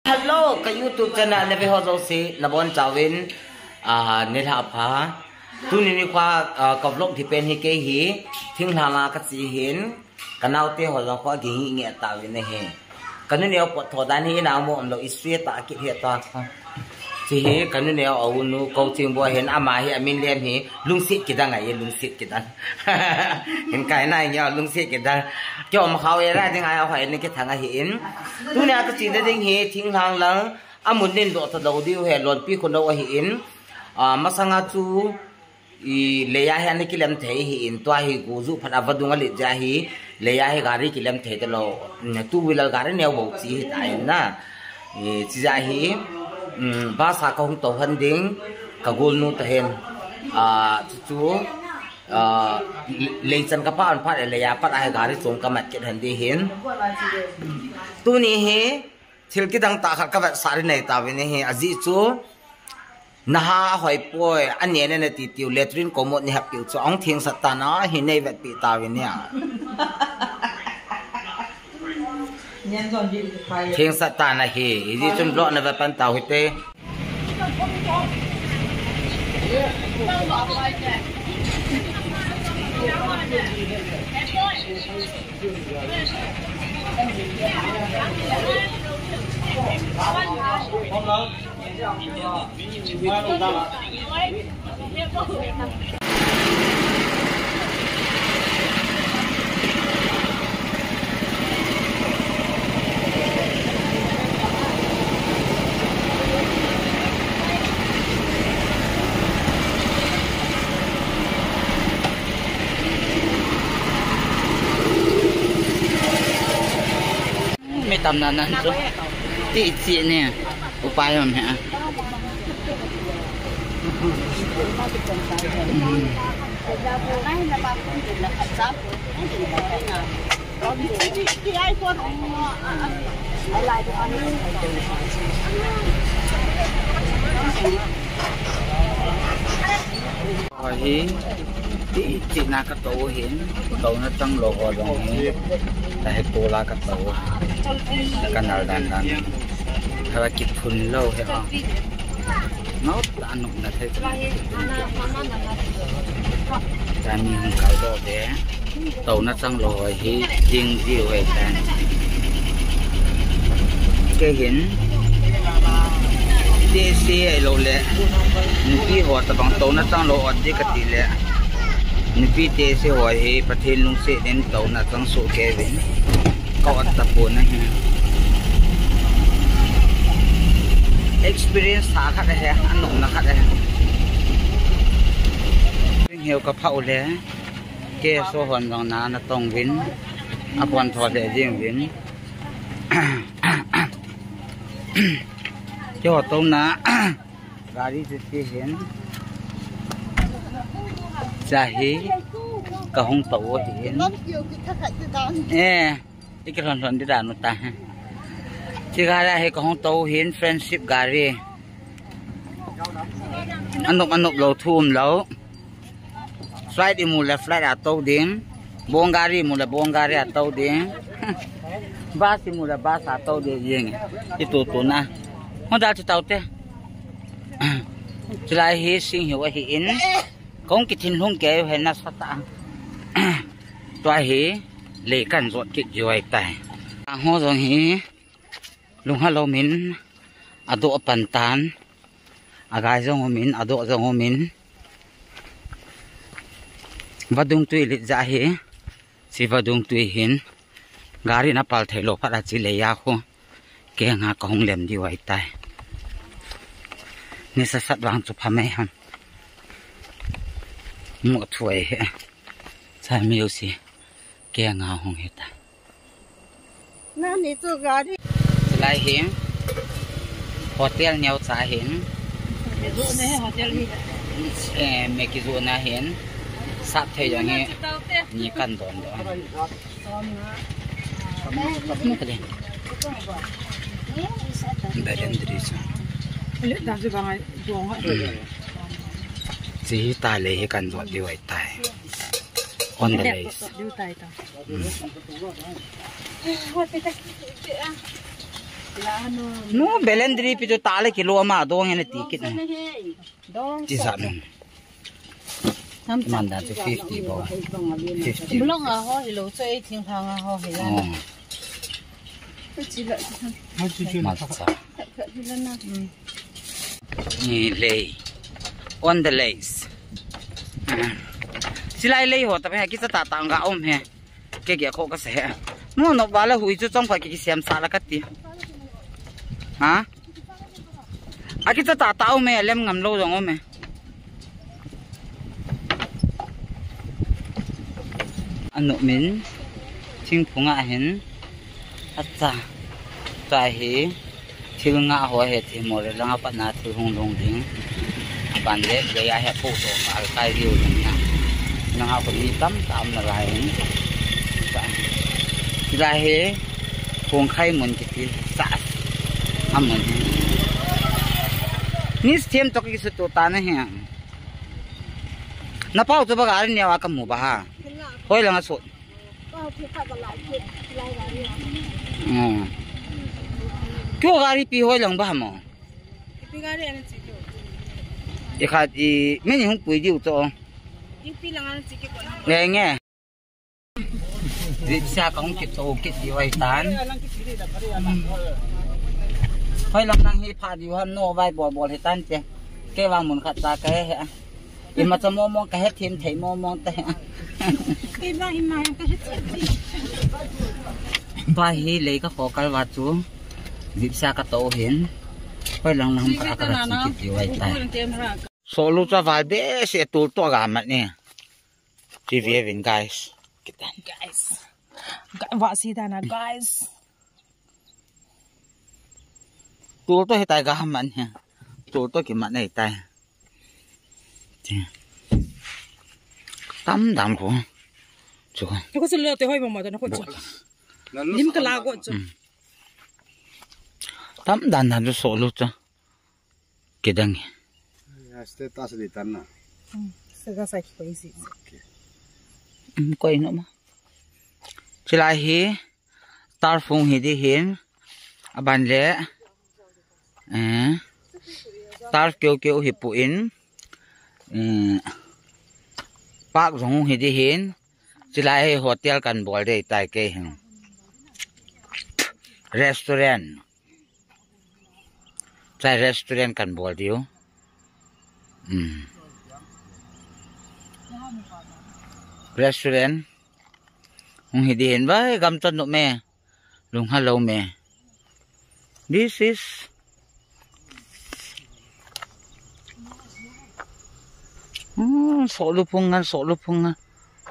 Hello, ka YouTube channel na beho zo si Nabon Chawin nila pa tu ni kwa ka vlog di pen hi ke hi thing hala ka si hin kanau te ho lo kwa gi nge ta win ne he kanu ne po tho dan hi na mo lo iswe ta ki he ta si he kanu ne au nu ko ching bo hen ama hi amin lem hi lung sit ki dang ai lung sit ki dang hen kai na nya lung sit ki dang cho ma khao ra ding ai au hai ne ke thang a hin tu ne ka chin de ding hi thing hang lang amun nin do ta do diu he lon pi ko no a hin masanga chu i leya he ne kilem the hi in to hi gu zu phada vadunga le ja hi leya he gari kilem the te lo tu wheeler gari ne bo chi hi tai na chi ja hi ba sa ko to han ding ka gol nu ta hen chu le chan ka pa an pha le ya pa ai gari chong ka mat ke han di hin tu ni he thil ki dang ta khat ka ba sari nei ta we ne he aji chu naha hoi poi ane ne ti tiu letrin ko mo ni hap tiu chu ong thing satana hi nei vet pi ta we ne thing satana hi ji chun lo na va pan ta hu teไม่ตำนานนั้นจ้ะตีจีเนี่ยอุปายมันฮะที่จีน่ากระโตเห็นโตน่าจังโลกดองนี้แต่ให้ตัวลากระโตกันเอาดันถ้าว่ากิดพุ่นเล่าให้เอาน้องตาหนุ่มนะเธอจะมีหุ่นเก่าโตเด้โตน่าจังโลกที่จริงที่ไว้แทนแกเห็นเดซี่ไอ้โลเล่นึกที่หัวตะบังโตน่าจังโลกที่กติเล่นี่พี่เจสิหัวเฮประเทศลุงเสด็จเต่าน่ะต้องสู้แกเว้นก็อัตปูนนะฮะ experience หาขัดเลยอันหนุ่มนะขัดเลยเหี่ยวกับเผาเลยแกโซ่หันบางนาน่ะต้องวินอภรทอดเลยยิ่งวินเจ้าตรงน่ะการีจะเห็นจะเห็นกระหงโตเห็นอีกคนที่ด่านนุตาที่การได้กระหงโตเห็น friendship การีอันนบเราทุ่มแล้วไฟดิมูลและไฟอาโต้ดิ้งบงการีมูลและบงการีอาโต้ดิ้งบาสิมูลและบาสอาโต้ดิ้งยิงที่ตัวนะมันได้จะเต่าเต้จะได้เห็นสิ่งเหวเห็นคงกินหุ่งแก้วเห็นนัสตาตัวเห็นเล่กันรถกิจอยู่ไอ้แต่หัวตรงนี้ลุงฮัลโหลมินอโดปันตานอากาศจงมินอโดจงมินวัดดงตุยลิจ่าเห็นสิวัดดงตุยเห็นการีนับปัลเทโลพัดจิเลยาคูแกงากงเล่มอยู่ไอ้แต่นี่สัตว์วางจุพไม่ฮันหมดถ้วยใช่ไม่รู้สิแกงาหงเหตุนั่นนี่ตัวการที่สลายเห็นโฮเทลเนียวสาเห็นเมกิจูน่าเห็นสัตว์เทียงเงี้ยนี่กันโดนด้วยไม่กระเด็นเบรนดริสสีตายเลยกันโดนด้วยตาย on the lace. no belendri pi to tale kilo ama dong ene ticket ti sa nun man da 50 bo 50 blong a ho hilo chei thing thang a ho hilan matcha ni lei on the lace silai lei ho ta he ki ta ta nga om he ke ge kho ka se no no bala hui chu chong pha ki siam sa la ka ti ha aki ta ta om me lem ngam lo jong om me anu min thing phunga hen acha ta hi thil nga ho he thi mo le langa pa na thu hung long ding ban le ya he pu to ka kai riu ding na na ha ko ni tam na lai ra he phung khai mun ki ti sa amon ni stem to ki su to ta na he na pau to ba ga ni wa ka mu ba ha hoi lang so kyo gari pi hoi lang ba mo pi gari ana chi ko ikhat I meni hung pui diu to pi lang ana chi ko nghe nghe đi xa cũng kịp tổ kịp đi vay tán hoi lang nang hi pha diu han no vai bò bò he tan che ke wa mun khat ta ke he I ma cha mo mo ka he thim thei mo mo te pi ba hi ma ka he ba hi le ka ko kal wa chu dip sa ka to hin hoi lang nang ka ka kịp đi vay tan so lu cha vai be se tu to ga mat ne TV Evin guys kita guys wa si ta na guys tu to he tai ga man ha tu to ki man nei tai tam dam ko chu ko se lo te hoi ma ta na ko chu lim ka la go chu tam dan dan so lu cha kedang este tas di tanah se ga sai ko isi ko ino ma chila hi tar phung hi di hin aban le tar kyo kyo hi pu in pak rong hi di hin chila hi hotel kan bol de tai ke hin restaurant chai restaurant kan bol diu restaurant hung hi di hin ba gam ton no me lung hello me this is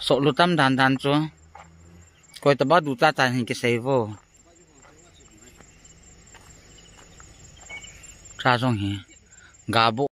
so lu tam dan dan cho koi ta ba du ta tan hin ke sei vo cha jong hi ga bo